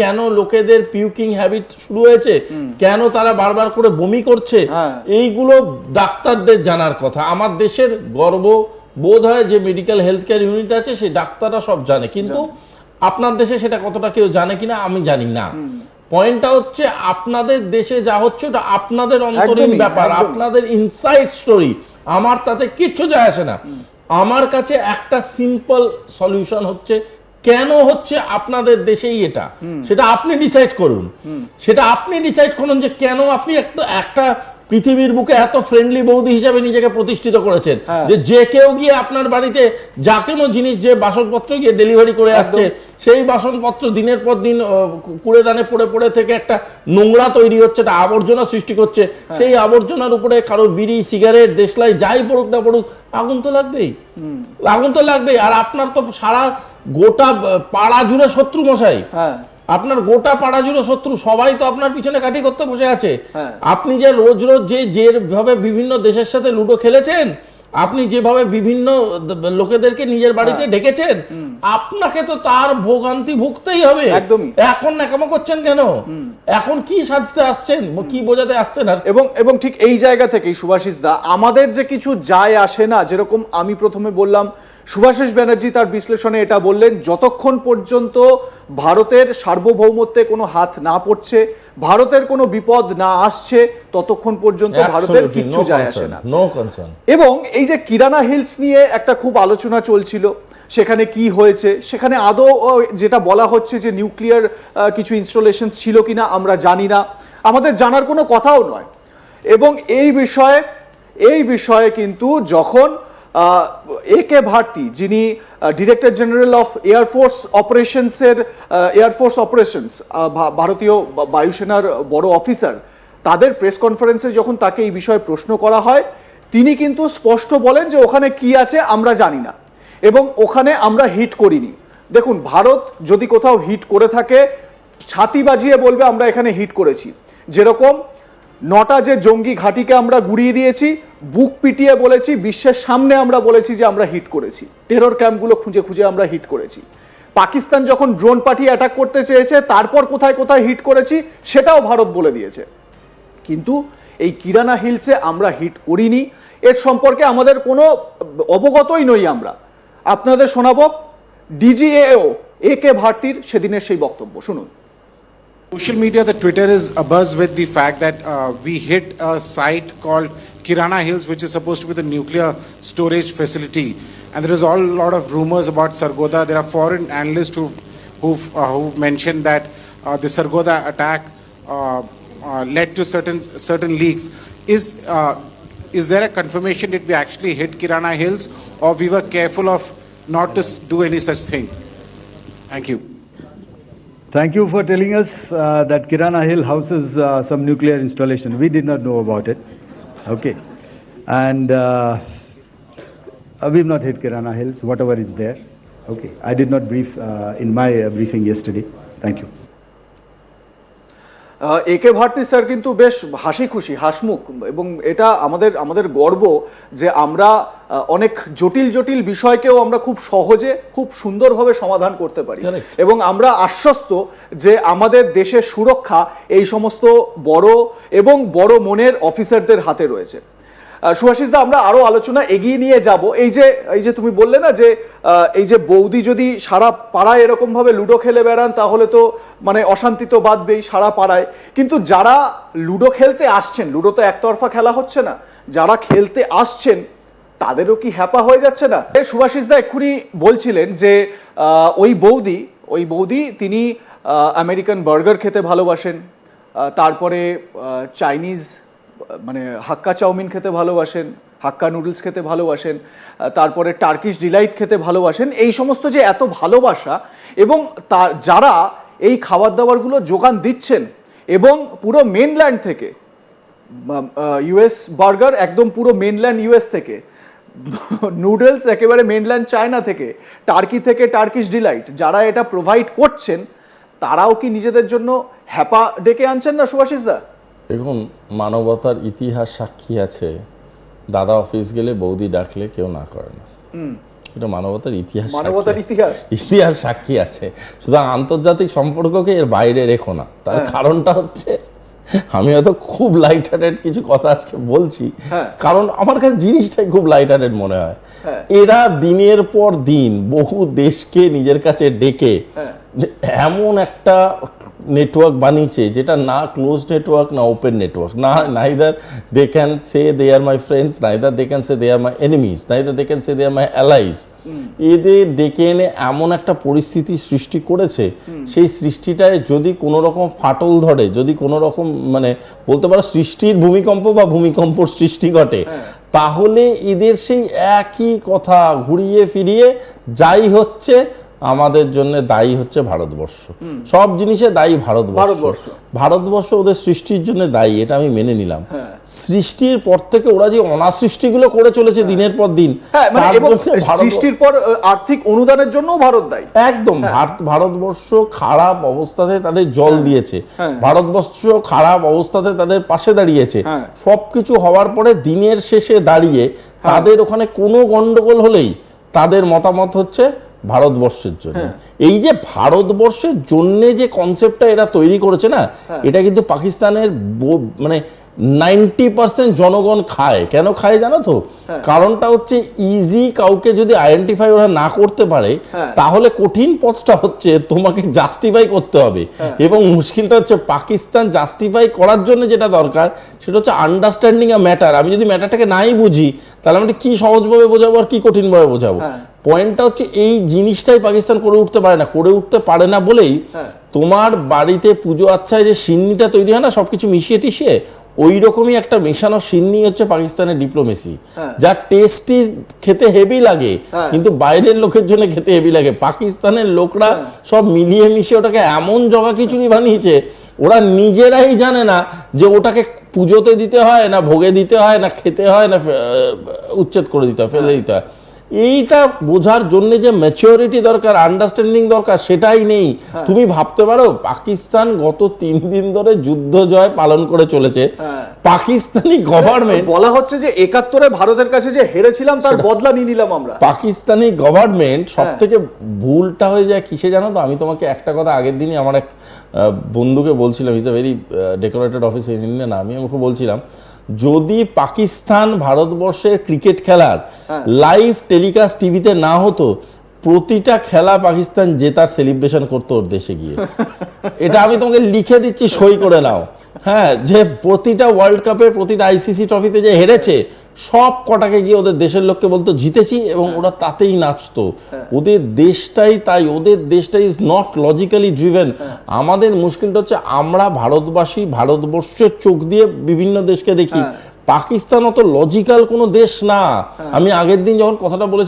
কেন লোকেদের পিউকিং হ্যাবিট শুরু হয়েছে, কেন তারা বারবার করে বমি করছে, এইগুলো ডাক্তারদের জানার কথা। আমার দেশের গর্ব বোধ হয় যে মেডিকেল হেলথ কেয়ার ইউনিট আছে সেই ডাক্তাররা সব জানে, কিন্তু আপনার দেশে সেটা কতটা কেউ জানে কিনা আমি জানি না। পয়েন্টটা হচ্ছে আপনাদের দেশে যা হচ্ছে ওটা আপনাদের অন্তরীণ ব্যাপার, আপনাদের ইনসাইড স্টোরি, আমার তাতে কিচ্ছু যায় আসে না। আমার কাছে একটা সিম্পল সলিউশন হচ্ছে, কেন হচ্ছে আপনাদের দেশেই এটা, সেটা আপনি ডিসাইড করুন। সেটা আপনি ডিসাইড করুন যে কেন আপনি একটা পৃথিবীর বুকে এত ফ্রেন্ডলি বৌদি হিসেবে নিজেকে প্রতিষ্ঠিত করেছেন যে যে কেউ গিয়ে আপনার বাড়িতে যা কোনো জিনিস, যে বাসনপত্র গিয়ে ডেলিভারি করে আসছে, সেই বাসনপত্র দিনের পর দিন কূড়েদানে পড়ে পড়ে থেকে একটা নোংরা তৈরি হচ্ছে, একটা আবর্জনা সৃষ্টি করছে। সেই আবর্জনার উপরে কারোর বিড়ি, সিগারেট, দেশলাই যাই পড়ুক না পড়ুক, আগুন তো লাগবেই, আগুন তো লাগবেই। আর আপনার তো সারা গোটা পাড়া জুড়ে শত্রু মশাই, আপনার গোটা পাড়া জুড়ে শত্রু, সবাই তো আপনার পিছনে কাটি করতে বসে আছে। আপনি যে রোজ রোজ যেভাবে বিভিন্ন দেশের সাথে লুডো খেলেছেন, আপনি যেভাবে বিভিন্ন লোকেদেরকে নিজের বাড়িতে ডেকেছেন, আপনাকে তো তার ভোগান্তি ভুগতেই হবে। এখন ন্যাকামো করছেন কেন? এখন কি সাজতে আসছেন, কি বোঝাতে আসছেন? আর এবং ঠিক এই জায়গা থেকেই সুভাষিস দা, আমাদের যে কিছু যায় আসে না, যেরকম আমি প্রথমে বললাম, শুভাশিস ব্যানার্জি তার বিশ্লেষণে এটা বললেন, যতক্ষণ পর্যন্ত ভারতের সার্বভৌমত্বে কোনো হাত না পড়ছে, ভারতের কোনো বিপদ না আসছে, ততক্ষণ পর্যন্ত ভারতের কিচ্ছু যায় আসে না। এবং এই যে কিরানা হিলস নিয়ে একটা খুব আলোচনা চলছিল, সেখানে কি হয়েছে, সেখানে আদৌ যেটা বলা হচ্ছে যে নিউক্লিয়ার কিছু ইনস্টলেশন ছিল কিনা আমরা জানি না, আমাদের জানার কোনো কথাও নয়। এবং এই বিষয়ে কিন্তু যখন একে ভারতী, যিনি director general of air force operations, ভারতীয় বায়ুসেনার বড় অফিসার, তাদের প্রেস কনফারেন্সে যখন তাকে এই বিষয়ে প্রশ্ন করা হয়, তিনি কিন্তু স্পষ্ট বলেন যে ওখানে কি আছে আমরা জানি না এবং ওখানে আমরা হিট করিনি। দেখুন, ভারত যদি কোথাও হিট করে থাকে, ছাতি বাজিয়ে বলবে আমরা এখানে হিট করেছি। যেরকম 9টা যে জঙ্গি ঘাঁটিকে আমরা গুড়িয়ে দিয়েছি, বুক পিটিয়ে বলেছি, বিশ্বের সামনে আমরা বলেছি যে আমরা হিট করেছি, টেরর ক্যাম্পগুলো খুঁজে খুঁজে আমরা হিট করেছি। পাকিস্তান যখন ড্রোন পাঠিয়ে অ্যাটাক করতে চেয়েছে, তারপর কোথায় কোথায় হিট করেছি সেটাও ভারত বলে দিয়েছে। কিন্তু এই কিরানা হিলসে আমরা হিট করিনি, এর সম্পর্কে আমাদের কোনো অবগতই নই। আমরা আপনাদের শোনাবো ডিজিএও একে ভারতীর সেদিনের সেই বক্তব্য, শুনুন। Social media, the Twitter is abuzz with the fact that we hit a site called Kirana Hills, which is supposed to be the nuclear storage facility. And there is a lot of rumors about Sargodha. There are foreign analysts who've mentioned that the Sargodha attack led to certain leaks. Is there a confirmation that we actually hit Kirana Hills, or we were careful of not to do any such thing? Thank you. Thank you for telling us that Kirana Hill houses some nuclear installation. We did not know about it. Okay. And we've not hit Kirana Hills, whatever is there. Okay. I did not brief in my briefing yesterday. Thank you. একে Bharati sir কিন্তু বেশ হাসি খুশি, হাসমুখ, এবং এটা আমাদের গর্ব যে আমরা অনেক জটিল বিষয়কেও আমরা খুব সহজে, খুব সুন্দরভাবে সমাধান করতে পারি। এবং আমরা আশ্বস্ত যে আমাদের দেশের সুরক্ষা এই সমস্ত বড় মনের অফিসারদের হাতে রয়েছে। সুভাষিস দা, আমরা আরো আলোচনা এগিয়ে নিয়ে যাব। এই যে তুমি বললে না যে এই যে বৌদি যদি সারা পাড়ায় এরকম ভাবে লুডো খেলে বেড়ান, তাহলে তো মানে অশান্তি তো বাঁধবেই সারা পাড়ায়। কিন্তু যারা লুডো খেলতে আসছেন, লুডো তো একতরফা খেলা হচ্ছে না, যারা খেলতে আসছেন তাদেরও কি হ্যাপা হয়ে যাচ্ছে না? সুভাষিস দা এক্ষুনি বলছিলেন যে ওই বৌদি তিনি আমেরিকান বার্গার খেতে ভালোবাসেন, তারপরে চাইনিজ মানে হাক্কা চাউমিন খেতে ভালোবাসেন, হাক্কা নুডলস খেতে ভালোবাসেন, তারপরে টার্কিশ ডিলাইট খেতে ভালোবাসেন। এই সমস্ত যে এত ভালোবাসা, এবং যারা এই খাবার দাবারগুলো যোগান দিচ্ছেন, এবং পুরো মেনল্যান্ড থেকে, ইউএস বার্গার একদম পুরো মেনল্যান্ড ইউএস থেকে, নুডলস একেবারে মেনল্যান্ড চায়না থেকে, টার্কি থেকে টার্কিশ ডিলাইট, যারা এটা প্রোভাইড করছেন, তারাও কি নিজেদের জন্য হ্যাপা ডেকে আনছেন না সুভাষিস দা? দেখুন, মানবতার ইতিহাস সাক্ষী আছে, দাদা অফিস গেলে বৌদি ডাকলে কেউ না করে না। সেটা মানবতার ইতিহাস মানবতার সাক্ষী আছে। ইতিহাস? ইতিহাস সাক্ষী আছে। সুতরাং আন্তর্জাতিক সম্পর্ককে এর বাইরে রেখো না। তার কারণটা হচ্ছে আমি হয়তো খুব লাইট হার্টেড কিছু কথা আজকে বলছি, কারণ আমার কাছে জিনিসটাই খুব লাইট হার্টেড মনে হয়। এরা দিনের পর দিন বহু দেশকে নিজের কাছে ডেকে এমন একটা নেটওয়ার্ক বানিয়েছে যেটা না ক্লোজ নেটওয়ার্ক না ওপেন নেটওয়ার্ক, না neither they can say they are my friends, neither they can say they are my enemies, neither they can say they are my allies. এদের ডেকে এনে এমন একটা পরিস্থিতি সৃষ্টি করেছে, সেই সৃষ্টিটায় যদি কোনো রকম ফাটল ধরে, যদি কোনো রকম মানে বলতে পারো সৃষ্টির ভূমিকম্প বা ভূমিকম্পর সৃষ্টি ঘটে, তাহলে এদের সেই একই কথা ঘুরিয়ে ফিরিয়ে যাই হচ্ছে আমাদের জন্য দায়ী হচ্ছে ভারতবর্ষ। সব জিনিসে দায়ী ভারতবর্ষ। ভারতবর্ষ ওদের সৃষ্টির জন্য দায়ী, এটা আমি মেনে নিলাম। সৃষ্টির পর থেকে ওরা যে অনাসৃষ্টিগুলো করে চলেছে দিনের পর দিন, তার এবং জন্য সৃষ্টির পর আর্থিক অনুদানের জন্য ভারত দায়ী। একদম ভারতবর্ষ খারাপ অবস্থাতে তাদের জল দিয়েছে, ভারতবর্ষ খারাপ অবস্থাতে তাদের পাশে দাঁড়িয়েছে। সবকিছু হওয়ার পরে দিনের শেষে দাঁড়িয়ে তাদের ওখানে কোনো গন্ডগোল হলেই তাদের মতামত হচ্ছে ভারতবর্ষের জন্য। এই যে ভারতবর্ষের জন্য যে কনসেপ্টটা এরা তৈরি করেছে না, এটা কিন্তু পাকিস্তানের মানে 90% জনগণ খায়। কেন খায় জানো তো? কারণটা হচ্ছে ইজি কাউকে যদি আইডেন্টিফাই ওরা না করতে পারে, তাহলে কঠিন পথটা হচ্ছে তোমাকে জাস্টিফাই করতে হবে। এবং মুশকিলটা হচ্ছে পাকিস্তান জাস্টিফাই করার জন্য যেটা দরকার সেটা হচ্ছে আন্ডারস্ট্যান্ডিং আ ম্যাটার। আমি যদি ম্যাটারটাকে নাই বুঝি, তাহলে আমি কি সহজভাবে বোঝাবো আর কি কঠিনভাবে বোঝাবো। পয়েন্টটা হচ্ছে এই জিনিসটাই পাকিস্তান করে উঠতে পারে না বলেই তোমার বাড়িতে পুজো আচ্ছায় যে সিন্নিটা তৈরি হয় না সবকিছু মিশিয়ে টিশিয়ে, ওই রকমই একটা মেশানো সিন্নি হচ্ছে পাকিস্তানের ডিপ্লোমেসি, যা টেস্টি খেতে হেভি লাগে কিন্তু বাইরের লোকের জন্য খেতে হেভি লাগে। পাকিস্তানের লোকরা সব মিলিয়ে মিশিয়ে ওটাকে এমন জগা খিচুড়ি বানিয়েছে, ওরা নিজেরাই জানে না যে ওটাকে পুজোতে দিতে হয় না ভোগে দিতে হয় না খেতে হয় না উচ্ছেদ করে দিতে হয়, ফেলে দিতে হয়। এইটা বোঝার জন্য যে ম্যাচিওরিটি দরকার, আন্ডারস্ট্যান্ডিং দরকার, সেটাই নেই। তুমি ভাবতে পারো পাকিস্তান গত 3 দিন ধরে যুদ্ধ জয় পালন করে চলেছে। পাকিস্তানি গভর্নমেন্ট বলা হচ্ছে যে 71-এ ভারতের কাছে যে হেরেছিলাম তার বদলা নিয়ে নিলাম আমরা। পাকিস্তানি গভর্নমেন্ট সব থেকে ভুলটা হয়ে যায় কিসে জানো তো? আমি তোমাকে একটা কথা আগের দিনই আমার এক বন্ধুকে বলছিলাম, is a very decorated officer in Indian, আমি আমাকে বলছিলাম যদি পাকিস্তান ভারতবর্ষের ক্রিকেট খেলার লাইভ টেলিকাস্ট টিভিতে না হতো, প্রতিটা খেলা পাকিস্তান জেতার সেলিব্রেশন করতো ওর দেশে গিয়ে। এটা আমি তোমাকে লিখে দিচ্ছি, সই করে নাও। হ্যাঁ, যে প্রতিটা ওয়ার্ল্ড কাপের প্রতিটা আইসিসি ট্রফিতে যে হেরেছে সব কটাকে গিয়ে ওদের দেশের লোককে বলতো জিতেছি, এবং ওরা তাতেই নাচতো। ওদের দেশটাই তাই, ওদের দেশটাই ইজ নট লজিক্যালি ড্রিভেন। আমাদের মুশকিলটা হচ্ছে আমরা ভারতবাসী ভারতবর্ষের চোখ দিয়ে বিভিন্ন দেশকে দেখি। পাকিস্তান অত লজিক্যাল কোনো দেশ না। আমি আগের দিন যখন কথাটা বলেছি